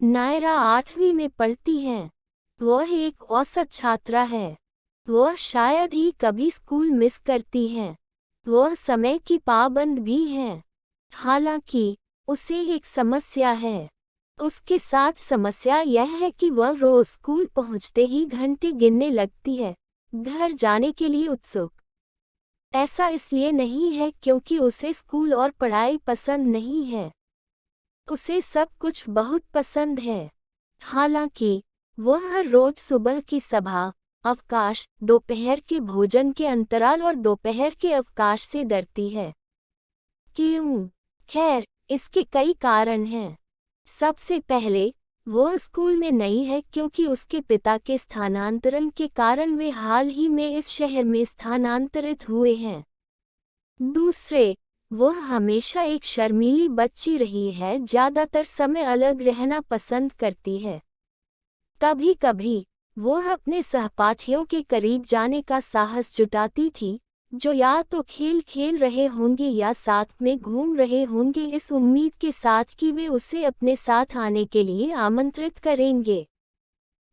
नायरा 8वीं में पढ़ती है। वह एक औसत छात्रा है। वह शायद ही कभी स्कूल मिस करती है। वह समय की पाबंद भी है। हालांकि उसे एक समस्या है। उसके साथ समस्या यह है कि वह रोज स्कूल पहुंचते ही घंटे गिनने लगती है, घर जाने के लिए उत्सुक। ऐसा इसलिए नहीं है क्योंकि उसे स्कूल और पढ़ाई पसंद नहीं है। उसे सब कुछ बहुत पसंद है। हालांकि वह हर रोज सुबह की सभा, अवकाश, दोपहर के भोजन के अंतराल और दोपहर के अवकाश से डरती है। क्यों? खैर, इसके कई कारण हैं। सबसे पहले, वह स्कूल में नई है क्योंकि उसके पिता के स्थानांतरण के कारण वे हाल ही में इस शहर में स्थानांतरित हुए हैं। दूसरे, वह हमेशा एक शर्मीली बच्ची रही है, ज्यादातर समय अलग रहना पसंद करती है। कभी कभी वह अपने सहपाठियों के करीब जाने का साहस जुटाती थी, जो या तो खेल खेल रहे होंगे या साथ में घूम रहे होंगे, इस उम्मीद के साथ कि वे उसे अपने साथ आने के लिए आमंत्रित करेंगे।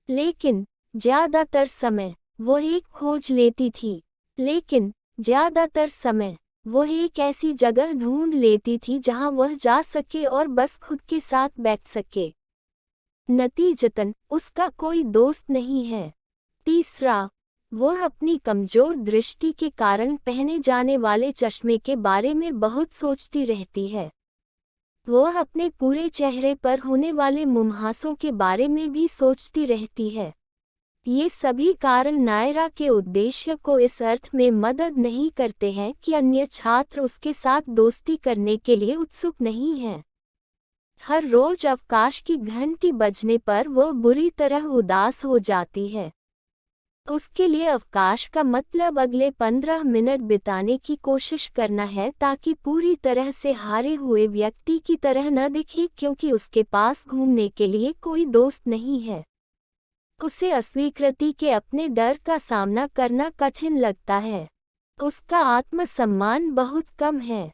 लेकिन ज्यादातर समय वह एक खोज लेती थी। लेकिन ज्यादातर समय वह एक ऐसी जगह ढूंढ लेती थी जहां वह जा सके और बस खुद के साथ बैठ सके। नतीजतन उसका कोई दोस्त नहीं है। तीसरा, वह अपनी कमजोर दृष्टि के कारण पहने जाने वाले चश्मे के बारे में बहुत सोचती रहती है। वह अपने पूरे चेहरे पर होने वाले मुहांसों के बारे में भी सोचती रहती है। ये सभी कारण नायरा के उद्देश्य को इस अर्थ में मदद नहीं करते हैं कि अन्य छात्र उसके साथ दोस्ती करने के लिए उत्सुक नहीं हैं। हर रोज अवकाश की घंटी बजने पर वह बुरी तरह उदास हो जाती है। उसके लिए अवकाश का मतलब अगले 15 मिनट बिताने की कोशिश करना है ताकि पूरी तरह से हारे हुए व्यक्ति की तरह न दिखे, क्योंकि उसके पास घूमने के लिए कोई दोस्त नहीं है। उसे अस्वीकृति के अपने डर का सामना करना कठिन लगता है। उसका आत्मसम्मान बहुत कम है।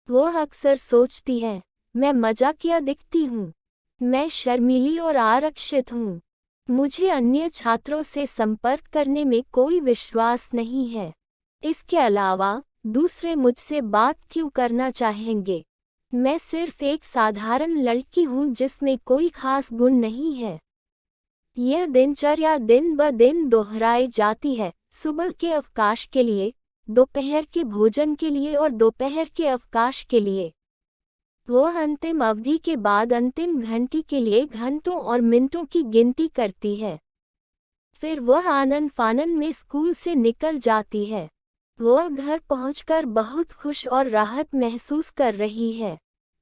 वह अक्सर सोचती है, मैं मजाकिया दिखती हूँ, मैं शर्मीली और आरक्षित हूँ, मुझे अन्य छात्रों से संपर्क करने में कोई विश्वास नहीं है। इसके अलावा दूसरे मुझसे बात क्यों करना चाहेंगे? मैं सिर्फ एक साधारण लड़की हूँ जिसमें कोई खास गुण नहीं है। यह दिनचर्या दिन ब दिन दोहराई जाती है, सुबह के अवकाश के लिए, दोपहर के भोजन के लिए और दोपहर के अवकाश के लिए। वह अंतिम अवधि के बाद अंतिम घंटी के लिए घंटों और मिनटों की गिनती करती है। फिर वह आनन फानन में स्कूल से निकल जाती है। वह घर पहुंचकर बहुत खुश और राहत महसूस कर रही है।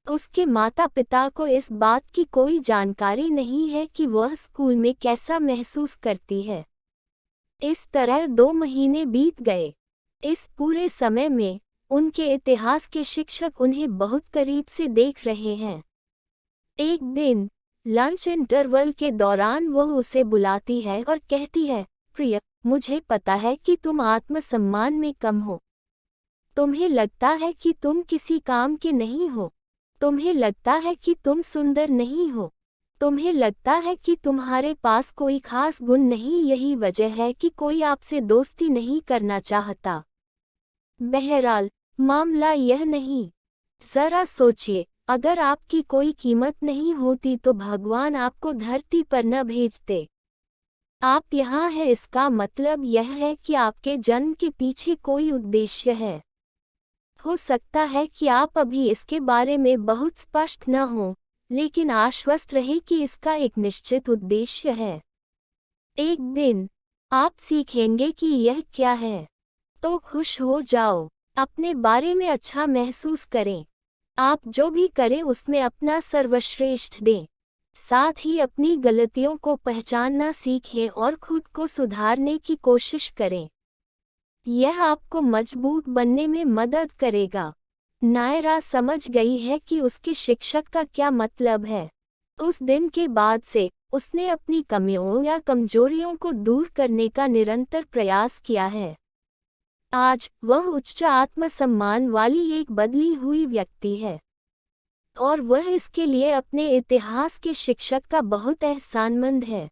उसके माता पिता को इस बात की कोई जानकारी नहीं है कि वह स्कूल में कैसा महसूस करती है। इस तरह 2 महीने बीत गए। इस पूरे समय में उनके इतिहास के शिक्षक उन्हें बहुत करीब से देख रहे हैं। एक दिन लंच इंटरवल के दौरान वह उसे बुलाती है और कहती है, प्रिय, मुझे पता है कि तुम आत्मसम्मान में कम हो। तुम्हें लगता है कि तुम किसी काम के नहीं हो। तुम्हें लगता है कि तुम सुंदर नहीं हो। तुम्हें लगता है कि तुम्हारे पास कोई खास गुण नहीं। यही वजह है कि कोई आपसे दोस्ती नहीं करना चाहता। बहरहाल, मामला यह नहीं। जरा सोचिए, अगर आपकी कोई कीमत नहीं होती तो भगवान आपको धरती पर न भेजते। आप यहाँ हैं, इसका मतलब यह है कि आपके जन्म के पीछे कोई उद्देश्य है। हो सकता है कि आप अभी इसके बारे में बहुत स्पष्ट न हो, लेकिन आश्वस्त रहे कि इसका एक निश्चित उद्देश्य है। एक दिन आप सीखेंगे कि यह क्या है। तो खुश हो जाओ, अपने बारे में अच्छा महसूस करें। आप जो भी करें उसमें अपना सर्वश्रेष्ठ दें। साथ ही अपनी गलतियों को पहचानना सीखें और खुद को सुधारने की कोशिश करें। यह आपको मजबूत बनने में मदद करेगा। नायरा समझ गई है कि उसके शिक्षक का क्या मतलब है। उस दिन के बाद से उसने अपनी कमियों या कमजोरियों को दूर करने का निरंतर प्रयास किया है। आज वह उच्च आत्मसम्मान वाली एक बदली हुई व्यक्ति है। और वह इसके लिए अपने इतिहास के शिक्षक का बहुत एहसानमंद है।